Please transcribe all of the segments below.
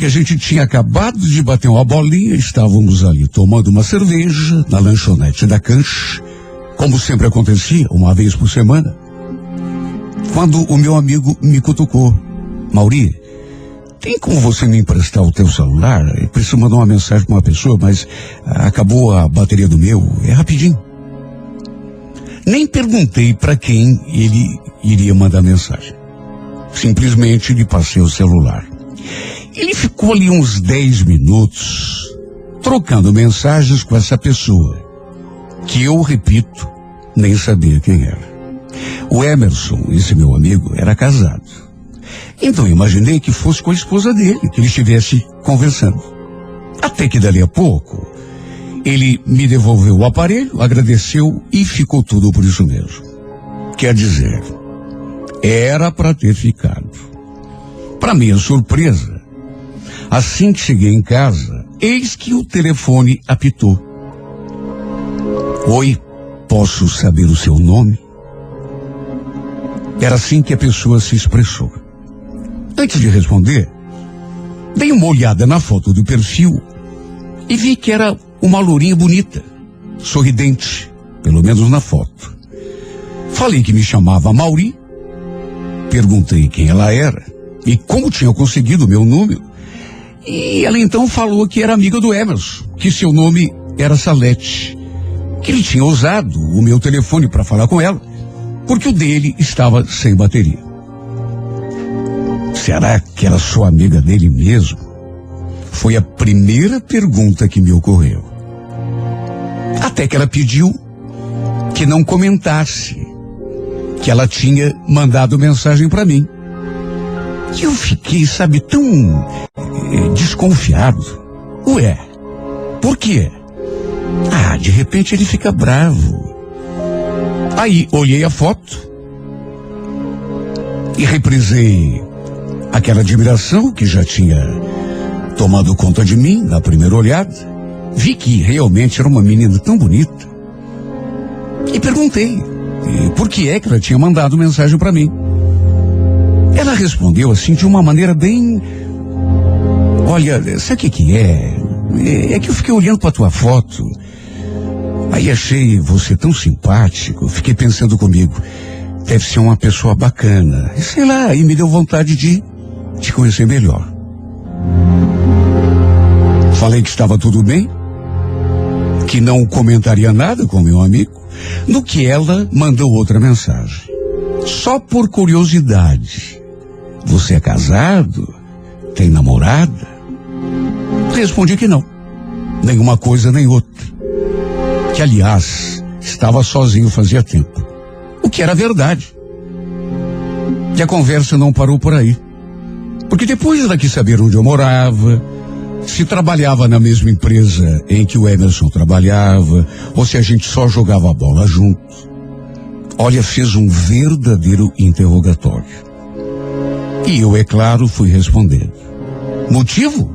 que a gente tinha acabado de bater uma bolinha, estávamos ali tomando uma cerveja na lanchonete da Canche, como sempre acontecia, uma vez por semana, quando o meu amigo me cutucou. Mauri, tem como você me emprestar o teu celular? Eu preciso mandar uma mensagem para uma pessoa, mas acabou a bateria do meu, é rapidinho. Nem perguntei para quem ele iria mandar mensagem. Simplesmente lhe passei o celular. Ele ficou ali uns 10 minutos trocando mensagens com essa pessoa, que eu, repito, nem sabia quem era. O Emerson, esse meu amigo, era casado. Então imaginei que fosse com a esposa dele, que ele estivesse conversando. Até que dali a pouco, ele me devolveu o aparelho, agradeceu e ficou tudo por isso mesmo. Quer dizer, era para ter ficado. Para minha surpresa, assim que cheguei em casa, eis que o telefone apitou. Oi, posso saber o seu nome? Era assim que a pessoa se expressou. Antes de responder, dei uma olhada na foto do perfil e vi que era uma lourinha bonita, sorridente, pelo menos na foto. Falei que me chamava Mauri, perguntei quem ela era e como tinha conseguido o meu número. E ela então falou que era amiga do Emerson, que seu nome era Salete, que ele tinha usado o meu telefone para falar com ela, porque o dele estava sem bateria. Será que era só amiga dele mesmo? Foi a primeira pergunta que me ocorreu. Até que ela pediu que não comentasse que ela tinha mandado mensagem para mim. E eu fiquei, sabe, tão desconfiado. Ué, por quê? De repente ele fica bravo. Aí olhei a foto e reprisei aquela admiração que já tinha tomado conta de mim na primeira olhada. Vi que realmente era uma menina tão bonita. E perguntei por que é que ela tinha mandado mensagem para mim. Ela respondeu assim de uma maneira bem... Olha, sabe o que é? É que eu fiquei olhando para tua foto. Aí achei você tão simpático. Fiquei pensando comigo, deve ser uma pessoa bacana. E sei lá, e me deu vontade de te conhecer melhor. Falei que estava tudo bem, que não comentaria nada com meu amigo, no que ela mandou outra mensagem. Só por curiosidade, você é casado? Tem namorada? Respondi que não, nenhuma coisa nem outra. Que, aliás, estava sozinho fazia tempo. O que era verdade. Que a conversa não parou por aí. Porque depois ela quis saber onde eu morava, se trabalhava na mesma empresa em que o Emerson trabalhava, ou se a gente só jogava bola junto. Olha, fez um verdadeiro interrogatório. E eu, é claro, fui respondendo. Motivo?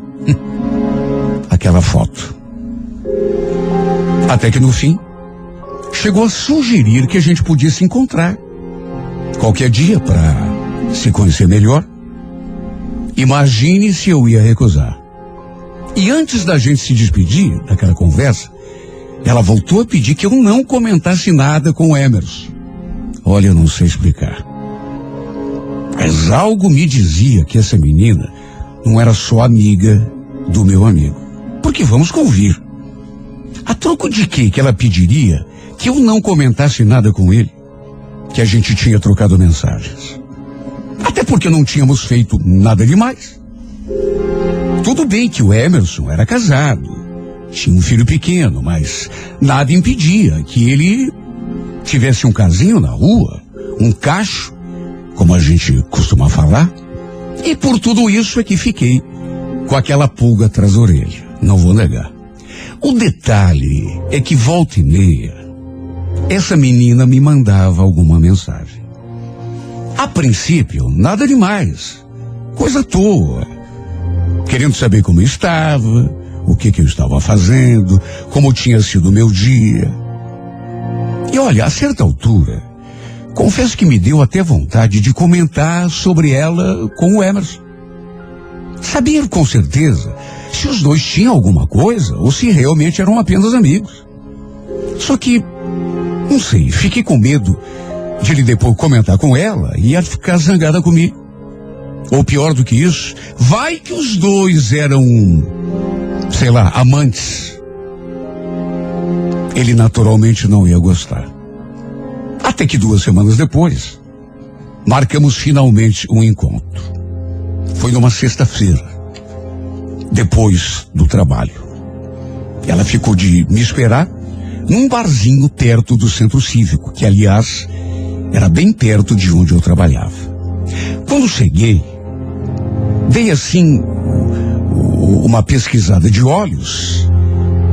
Aquela foto. Até que no fim, chegou a sugerir que a gente podia se encontrar qualquer dia para se conhecer melhor. Imagine se eu ia recusar. E antes da gente se despedir daquela conversa, ela voltou a pedir que eu não comentasse nada com o Emerson. Olha, eu não sei explicar. Mas algo me dizia que essa menina não era só amiga do meu amigo. Porque vamos convir. A troco de quê que ela pediria que eu não comentasse nada com ele? Que a gente tinha trocado mensagens. Até porque não tínhamos feito nada demais. Tudo bem que o Emerson era casado, tinha um filho pequeno, mas nada impedia que ele tivesse um casinho na rua, um cacho, como a gente costuma falar. E por tudo isso é que fiquei com aquela pulga atrás da orelha, não vou negar. O detalhe é que volta e meia, essa menina me mandava alguma mensagem. A princípio, nada demais, coisa à toa, querendo saber como eu estava, o que eu estava fazendo, como tinha sido o meu dia. E olha, a certa altura, confesso que me deu até vontade de comentar sobre ela com o Emerson. saber com certeza se os dois tinham alguma coisa ou se realmente eram apenas amigos. Só que, não sei, fiquei com medo de ele depois comentar com ela e ia ficar zangada comigo. Ou pior do que isso, vai que os dois eram, sei lá, amantes. Ele naturalmente não ia gostar. Até que 2 semanas depois, marcamos finalmente um encontro. Foi numa sexta-feira, depois do trabalho. Ela ficou de me esperar num barzinho perto do centro cívico, que aliás era bem perto de onde eu trabalhava. Quando cheguei, dei assim uma pesquisada de olhos,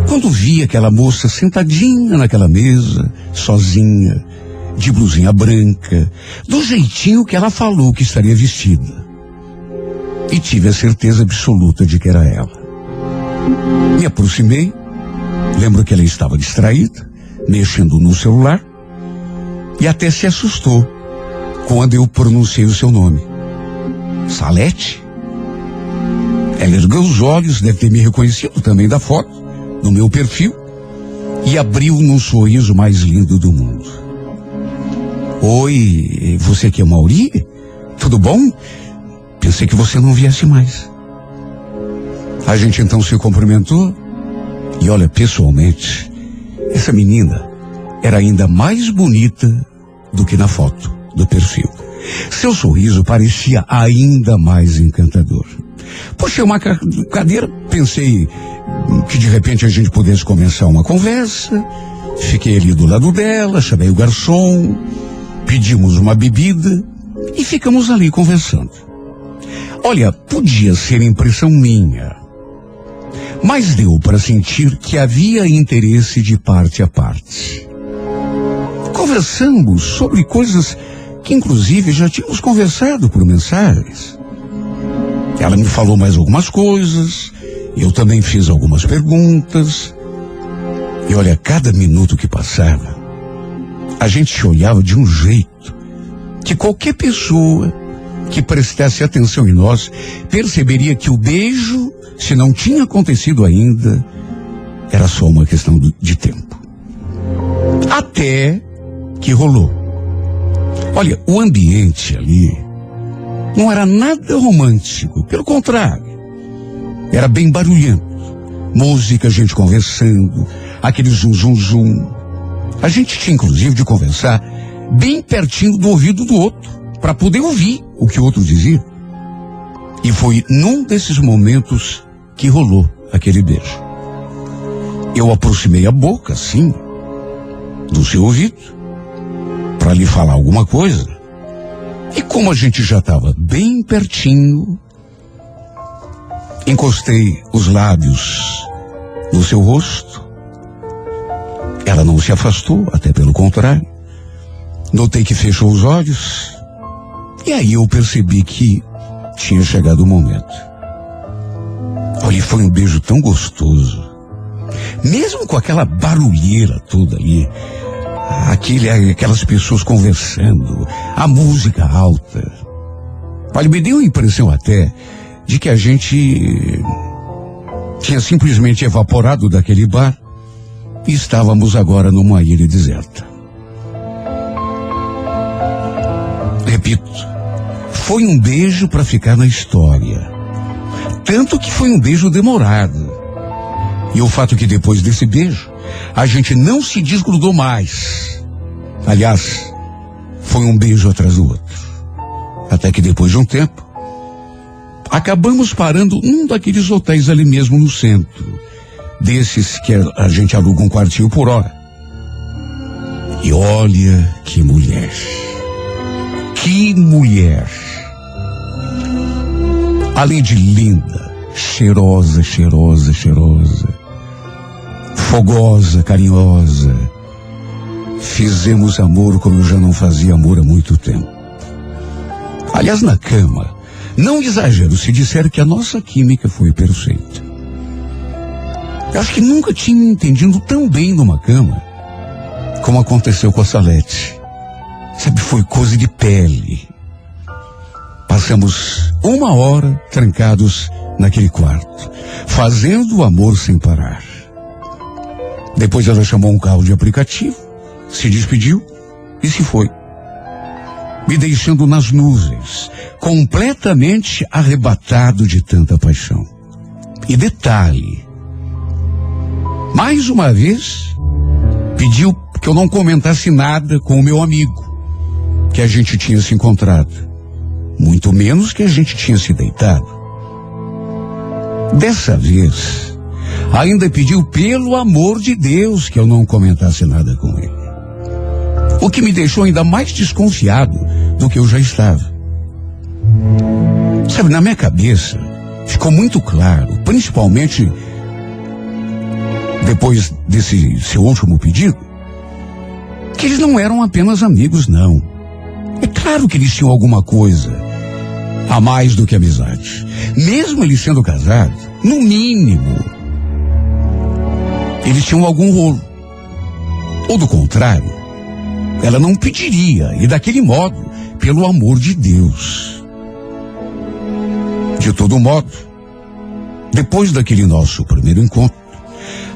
quando vi aquela moça sentadinha naquela mesa, sozinha, de blusinha branca, do jeitinho que ela falou que estaria vestida. E tive a certeza absoluta de que era ela. Me aproximei, lembro que ela estava distraída, mexendo no celular, e até se assustou quando eu pronunciei o seu nome. Salete? Ela ergueu os olhos, deve ter me reconhecido também da foto, no meu perfil, e abriu num sorriso mais lindo do mundo. Oi, você aqui é o Mauri? Tudo bom? Pensei que você não viesse mais. A gente então se cumprimentou, e olha, pessoalmente, essa menina era ainda mais bonita do que na foto do perfil. Seu sorriso parecia ainda mais encantador. Puxei uma cadeira, pensei que de repente a gente pudesse começar uma conversa. Fiquei ali do lado dela, chamei o garçom, pedimos uma bebida e ficamos ali conversando. Olha, podia ser impressão minha, mas deu para sentir que havia interesse de parte a parte. Conversamos sobre coisas que inclusive já tínhamos conversado por mensagens. Ela me falou mais algumas coisas, eu também fiz algumas perguntas. E olha, cada minuto que passava, a gente se olhava de um jeito que qualquer pessoa que prestasse atenção em nós perceberia que o beijo, se não tinha acontecido ainda, era só uma questão de tempo. Até que rolou. Olha, o ambiente ali não era nada romântico, pelo contrário, era bem barulhento. Música, gente conversando, aquele zum, zum, zum. A gente tinha inclusive de conversar bem pertinho do ouvido do outro, para poder ouvir o que o outro dizia. E foi num desses momentos que rolou aquele beijo. Eu aproximei a boca, assim, do seu ouvido, para lhe falar alguma coisa. E como a gente já estava bem pertinho, encostei os lábios no seu rosto. Ela não se afastou, até pelo contrário. Notei que fechou os olhos. E aí eu percebi que tinha chegado o momento. Olha, foi um beijo tão gostoso. Mesmo com aquela barulheira toda ali, aquelas pessoas conversando, a música alta. Olha, me deu a impressão até de que a gente tinha simplesmente evaporado daquele bar e estávamos agora numa ilha deserta. Repito, foi um beijo para ficar na história. Tanto que foi um beijo demorado. E o fato que depois desse beijo, a gente não se desgrudou mais. Aliás, foi um beijo atrás do outro. Até que depois de um tempo, acabamos parando num daqueles hotéis ali mesmo no centro. Desses que a gente aluga um quartinho por hora. E olha que mulher. Que mulher. Além de linda, cheirosa, cheirosa, cheirosa, fogosa, carinhosa. Fizemos amor como eu já não fazia amor há muito tempo. Aliás, na cama, não exagero se disser que a nossa química foi perfeita. Eu acho que nunca tinha entendido tão bem numa cama como aconteceu com a Salete. Sabe, foi coisa de pele. Passamos 1 hora trancados naquele quarto, fazendo o amor sem parar. Depois ela chamou um carro de aplicativo, se despediu e se foi, me deixando nas nuvens, completamente arrebatado de tanta paixão. E detalhe, mais uma vez, pediu que eu não comentasse nada com o meu amigo, que a gente tinha se encontrado, muito menos que a gente tinha se deitado. Dessa vez, ainda pediu pelo amor de Deus que eu não comentasse nada com ele, o que me deixou ainda mais desconfiado do que eu já estava. Sabe, na minha cabeça, ficou muito claro, principalmente depois desse seu último pedido, que eles não eram apenas amigos, não. É claro que eles tinham alguma coisa a mais do que amizade. Mesmo eles sendo casados, no mínimo, eles tinham algum rolo. Ou do contrário, ela não pediria, e daquele modo, pelo amor de Deus. De todo modo, depois daquele nosso primeiro encontro,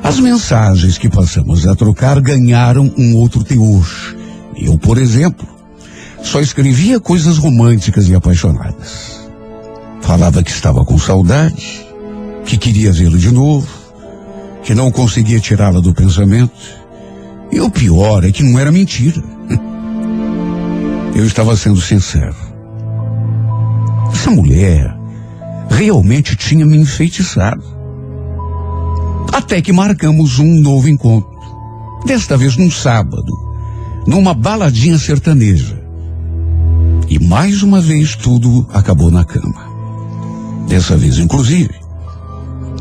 as mensagens que passamos a trocar ganharam um outro teor. Eu, por exemplo, só escrevia coisas românticas e apaixonadas. Falava que estava com saudade, que queria vê-lo de novo, que não conseguia tirá-la do pensamento. E o pior é que não era mentira. Eu estava sendo sincero. Essa mulher realmente tinha me enfeitiçado. Até que marcamos um novo encontro. Desta vez num sábado, numa baladinha sertaneja. E mais uma vez tudo acabou na cama. Dessa vez, inclusive,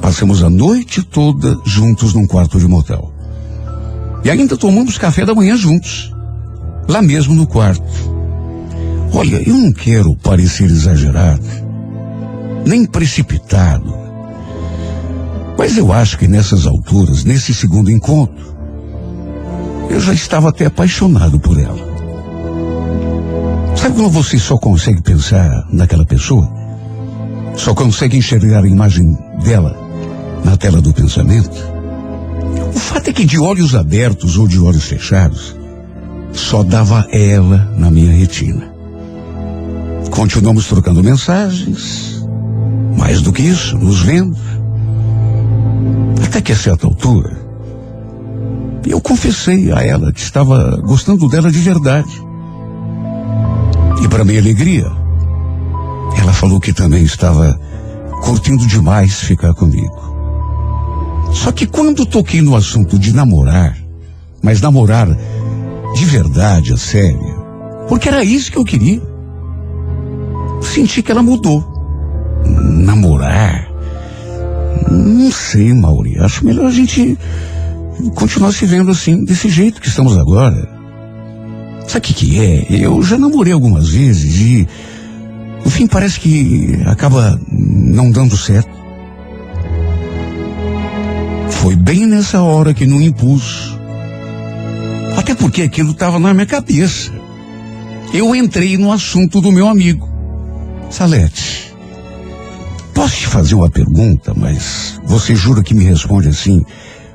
passamos a noite toda juntos num quarto de motel. E ainda tomamos café da manhã juntos, lá mesmo no quarto. Olha, eu não quero parecer exagerado, nem precipitado, mas eu acho que nessas alturas, nesse segundo encontro, eu já estava até apaixonado por ela. Sabe quando você só consegue pensar naquela pessoa? Só consegue enxergar a imagem dela na tela do pensamento? O fato é que de olhos abertos ou de olhos fechados, só dava ela na minha retina. Continuamos trocando mensagens, mais do que isso, nos vendo. Até que a certa altura, eu confessei a ela que estava gostando dela de verdade. E para minha alegria, ela falou que também estava curtindo demais ficar comigo. Só que quando toquei no assunto de namorar, mas namorar de verdade, a sério, porque era isso que eu queria, senti que ela mudou. Namorar? Não sei, Mauri. Acho melhor a gente continuar se vendo assim, desse jeito que estamos agora. Sabe o que é? Eu já namorei algumas vezes e, no fim, parece que acaba não dando certo. Foi bem nessa hora que, no impulso, até porque aquilo estava na minha cabeça, eu entrei no assunto do meu amigo. Salete, posso te fazer uma pergunta, mas você jura que me responde assim,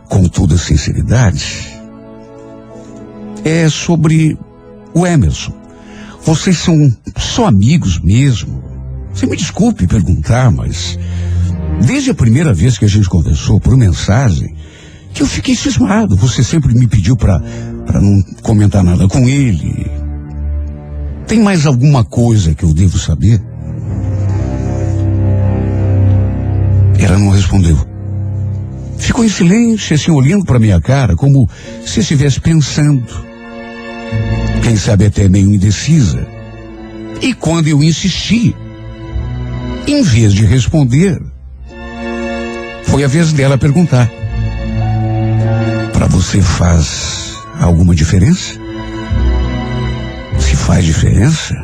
com toda sinceridade? É sobre o Emerson. Vocês são só amigos mesmo? Você me desculpe perguntar, mas desde a primeira vez que a gente conversou por mensagem, que eu fiquei cismado. Você sempre me pediu para não comentar nada com ele. Tem mais alguma coisa que eu devo saber? Ela não respondeu. Ficou em silêncio, assim, olhando para minha cara, como se estivesse pensando. Quem sabe até meio indecisa. E quando eu insisti, em vez de responder, foi a vez dela perguntar: para você faz alguma diferença? Se faz diferença?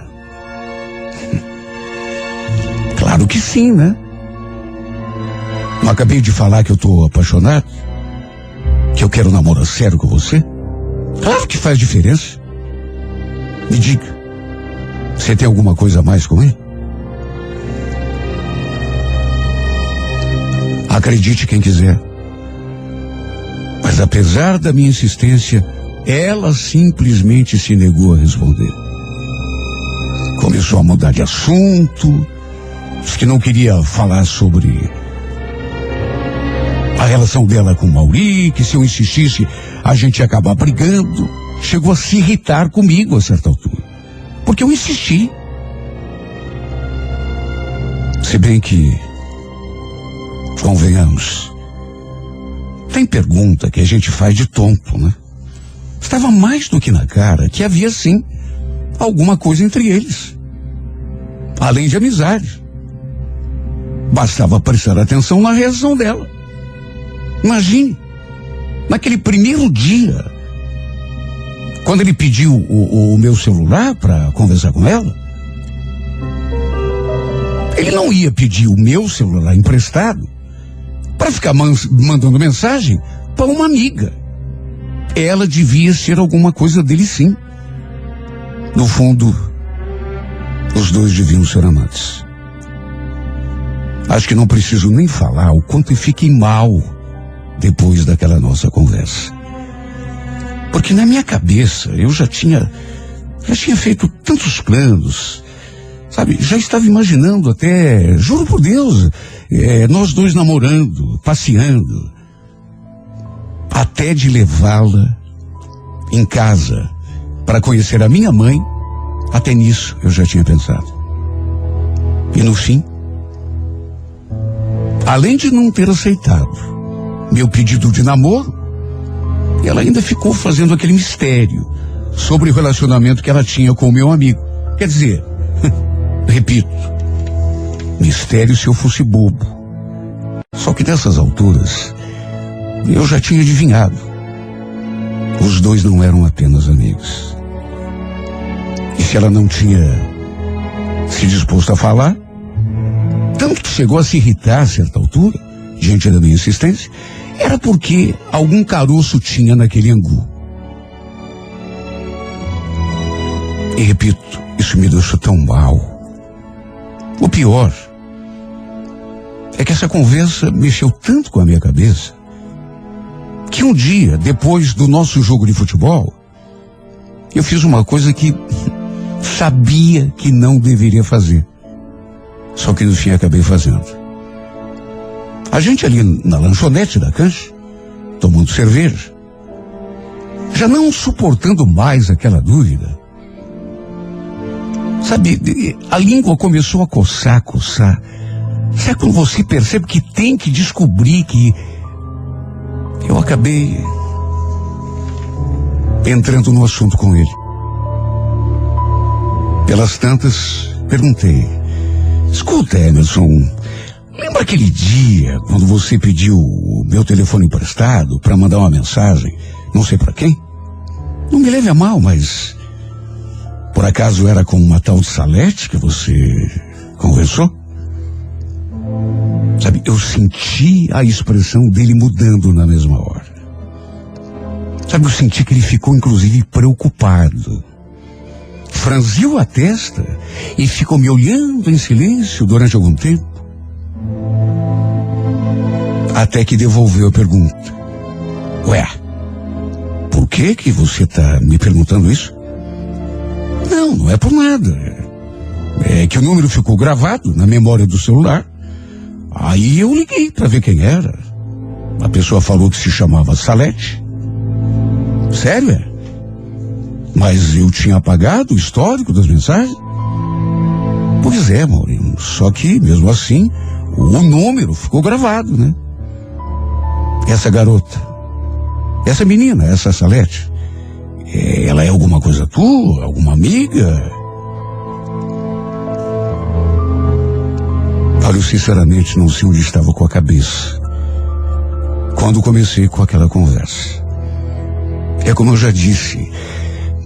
Claro que sim, né? Não acabei de falar que eu tô apaixonado? Que eu quero namorar sério com você? Claro que faz diferença. Me diga, você tem alguma coisa a mais com ele? Acredite quem quiser. Mas apesar da minha insistência, ela simplesmente se negou a responder. Começou a mudar de assunto, disse que não queria falar sobre a relação dela com o Mauri, que se eu insistisse a gente ia acabar brigando. Chegou a se irritar comigo a certa altura, porque eu insisti. Se bem que, convenhamos, tem pergunta que a gente faz de tonto, né? Estava mais do que na cara que havia sim alguma coisa entre eles, além de amizade. Bastava prestar atenção na reação dela. Imagine, naquele primeiro dia, quando ele pediu o meu celular para conversar com ela, ele não ia pedir o meu celular emprestado para ficar mandando mensagem para uma amiga. Ela devia ser alguma coisa dele, sim. No fundo, os dois deviam ser amantes. Acho que não preciso nem falar o quanto eu fiquei mal depois daquela nossa conversa. Porque na minha cabeça eu já tinha feito tantos planos, sabe? Já estava imaginando até, juro por Deus, nós dois namorando, passeando, até de levá-la em casa para conhecer a minha mãe. Até nisso eu já tinha pensado. E no fim, além de não ter aceitado meu pedido de namoro, ela ainda ficou fazendo aquele mistério sobre o relacionamento que ela tinha com o meu amigo. Quer dizer, repito, mistério se eu fosse bobo. Só que nessas alturas, eu já tinha adivinhado. Os dois não eram apenas amigos. E se ela não tinha se disposto a falar, tanto que chegou a se irritar a certa altura, diante da minha insistência, era porque algum caroço tinha naquele angu. E repito, isso me deixou tão mal. O pior é que essa conversa mexeu tanto com a minha cabeça que um dia, depois do nosso jogo de futebol, eu fiz uma coisa que sabia que não deveria fazer. Só que no fim acabei fazendo. A gente ali na lanchonete da cancha, tomando cerveja, já não suportando mais aquela dúvida. Sabe, a língua começou a coçar. Sabe quando você percebe que tem que descobrir que eu acabei entrando no assunto com ele. Pelas tantas, perguntei: escuta, Emerson, lembra aquele dia quando você pediu o meu telefone emprestado para mandar uma mensagem, não sei para quem? Não me leve a mal, mas por acaso era com uma tal de Salete que você conversou? Sabe, eu senti a expressão dele mudando na mesma hora. Sabe, eu senti que ele ficou inclusive preocupado. Franziu a testa e ficou me olhando em silêncio durante algum tempo. Até que devolveu a pergunta. Ué, por que você está me perguntando isso? Não é por nada. É que o número ficou gravado na memória do celular. Aí eu liguei para ver quem era. A pessoa falou que se chamava Salete. Sério, é? Mas eu tinha apagado o histórico das mensagens? Pois é, Maurinho. Só que, mesmo assim, o número ficou gravado, né? Essa garota, essa menina, essa Salete, ela é alguma coisa tua? Alguma amiga? Olha, eu sinceramente não sei onde estava com a cabeça quando comecei com aquela conversa. É como eu já disse,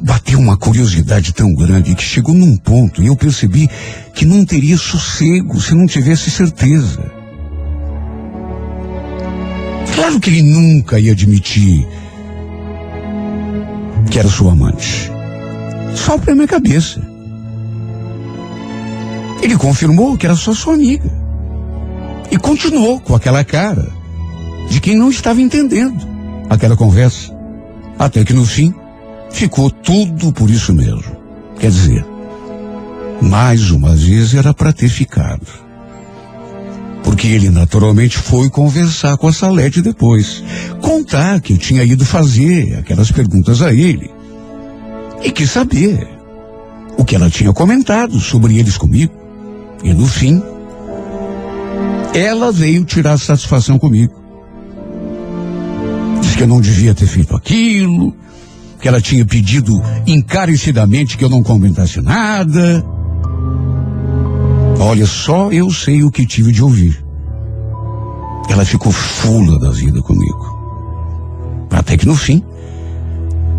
bateu uma curiosidade tão grande que chegou num ponto e eu percebi que não teria sossego se não tivesse certeza. Claro que ele nunca ia admitir que era sua amante. Só pra minha cabeça. Ele confirmou que era só sua amiga. E continuou com aquela cara de quem não estava entendendo aquela conversa. Até que no fim, ficou tudo por isso mesmo. Quer dizer, mais uma vez era para ter ficado. Porque ele naturalmente foi conversar com a Salete depois. Contar que eu tinha ido fazer aquelas perguntas a ele. E quis saber o que ela tinha comentado sobre eles comigo. E no fim, ela veio tirar satisfação comigo. Diz que eu não devia ter feito aquilo, que ela tinha pedido encarecidamente que eu não comentasse nada. Olha, só eu sei o que tive de ouvir. Ela ficou fula da vida comigo. Até que no fim,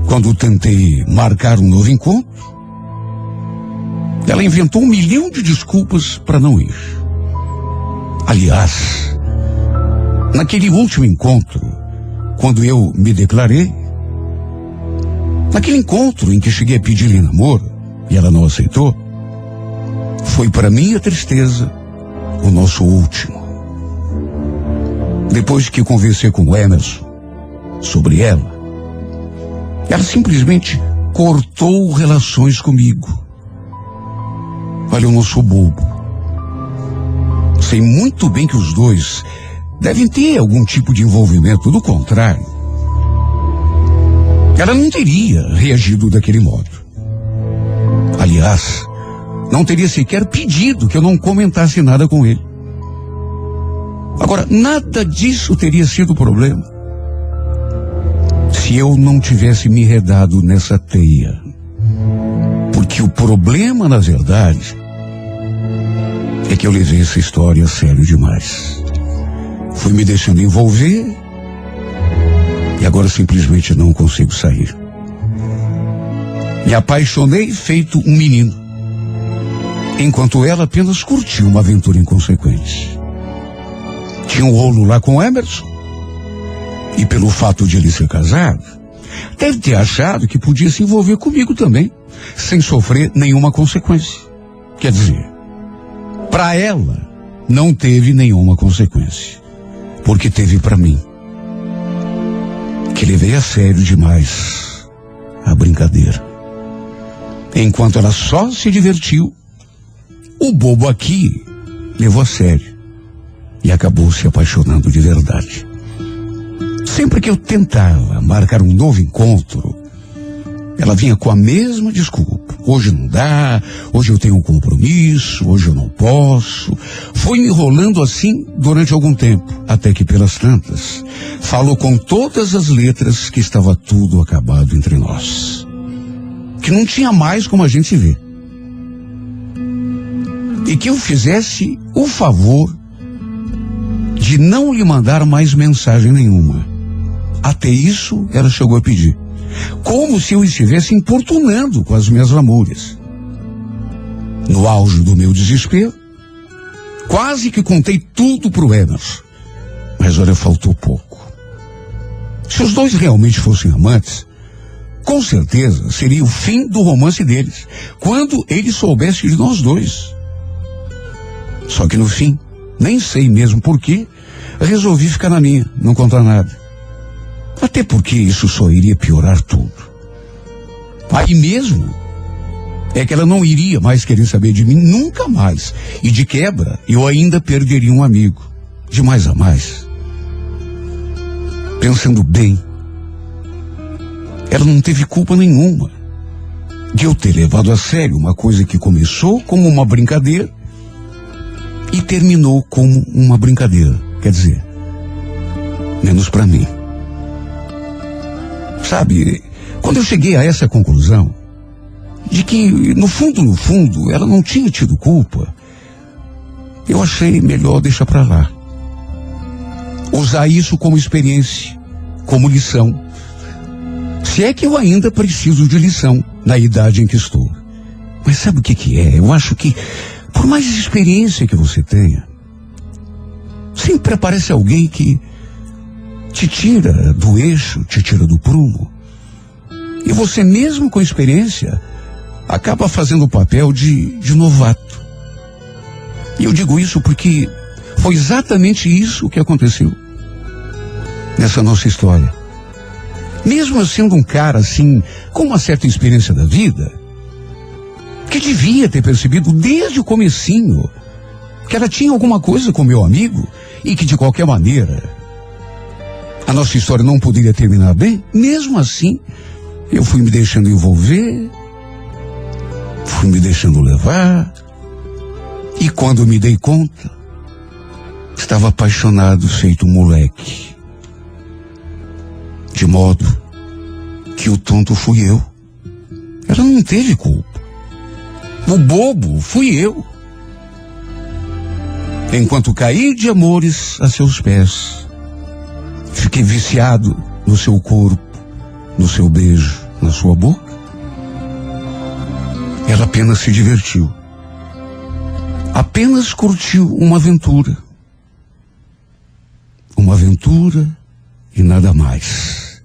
quando tentei marcar um novo encontro, ela inventou 1 milhão de desculpas para não ir. Aliás, naquele último encontro, quando eu me declarei, naquele encontro em que cheguei a pedir-lhe namoro e ela não aceitou, foi para minha tristeza o nosso último. Depois que conversei com o Emerson sobre ela simplesmente cortou relações comigo. Olha, eu não sou bobo. Sei muito bem que os dois devem ter algum tipo de envolvimento. Do contrário, ela não teria reagido daquele modo. Aliás, não teria sequer pedido que eu não comentasse nada com ele. Agora, nada disso teria sido problema se eu não tivesse me enredado nessa teia. Porque o problema, na verdade, é que eu levei essa história a sério demais. Fui me deixando envolver e agora simplesmente não consigo sair. Me apaixonei feito um menino, enquanto ela apenas curtiu uma aventura inconsequente. Tinha um rolo lá com o Emerson, e pelo fato de ele ser casado, deve ter achado que podia se envolver comigo também, sem sofrer nenhuma consequência. Quer dizer, para ela não teve nenhuma consequência, porque teve para mim, que levei a sério demais a brincadeira. Enquanto ela só se divertiu, o bobo aqui levou a sério e acabou se apaixonando de verdade. Sempre que eu tentava marcar um novo encontro, ela vinha com a mesma desculpa. Hoje não dá, hoje eu tenho um compromisso, hoje eu não posso. Foi me enrolando assim durante algum tempo, até que pelas tantas, falou com todas as letras que estava tudo acabado entre nós. Que não tinha mais como a gente se ver. E que eu fizesse o favor de não lhe mandar mais mensagem nenhuma. Até isso ela chegou a pedir. Como se eu estivesse importunando com as minhas lamúrias. No auge do meu desespero, quase que contei tudo pro Emerson. Mas olha, faltou pouco. Se os dois realmente fossem amantes, com certeza seria o fim do romance deles, quando ele soubesse de nós dois. Só que no fim, nem sei mesmo porquê, resolvi ficar na minha, não contar nada. Até porque isso só iria piorar tudo. Aí mesmo é que ela não iria mais querer saber de mim nunca mais. E de quebra, eu ainda perderia um amigo. De mais a mais. Pensando bem, ela não teve culpa nenhuma de eu ter levado a sério uma coisa que começou como uma brincadeira e terminou como uma brincadeira. Quer dizer, menos pra mim. Sabe, quando eu cheguei a essa conclusão, de que no fundo, ela não tinha tido culpa, eu achei melhor deixar pra lá. Usar isso como experiência, como lição. Se é que eu ainda preciso de lição na idade em que estou. Mas sabe o que é? Eu acho que, por mais experiência que você tenha, sempre aparece alguém que te tira do eixo, te tira do prumo. E você mesmo com experiência acaba fazendo o papel de novato. E eu digo isso porque Foi exatamente isso que aconteceu nessa nossa história. Mesmo eu sendo um cara assim, com uma certa experiência da vida, que devia ter percebido desde o comecinho que ela tinha alguma coisa com meu amigo e que de qualquer maneira a nossa história não poderia terminar bem, mesmo assim eu fui me deixando envolver, fui me deixando levar, e quando me dei conta, estava apaixonado feito um moleque. De modo que o tonto fui eu. Ela não teve culpa. O bobo fui eu. Enquanto caí de amores a seus pés, fiquei viciado no seu corpo, no seu beijo, na sua boca. Ela apenas se divertiu. Apenas curtiu uma aventura. Uma aventura e nada mais.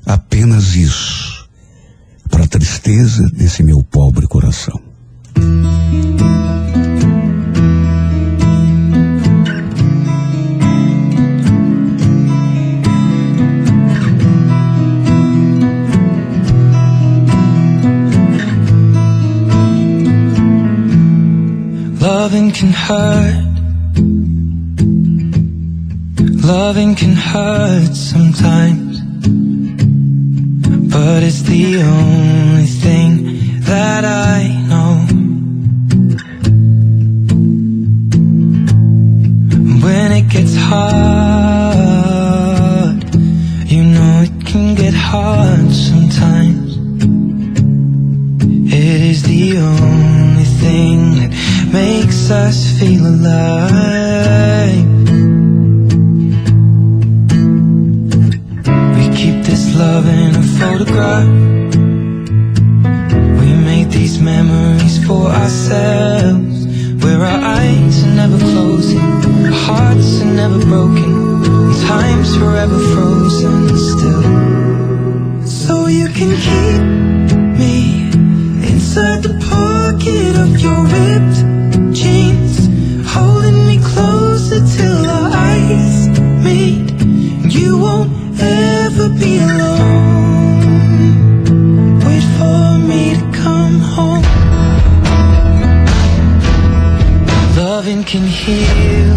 Apenas isso, para a tristeza desse meu pobre coração. Loving can hurt. Loving can hurt sometimes. But it's the only thing that I know. When it gets hard, you know it can get hard sometimes. It is the only thing that makes us feel alive. We keep this love in a photograph. We made these memories for ourselves, where our eyes are never closing, our hearts are never broken, and time's forever frozen still. So you can keep me inside the pocket of your ripped jeans, holding me closer till our eyes meet. You won't ever be alone. Wait for me to come home. Loving can heal.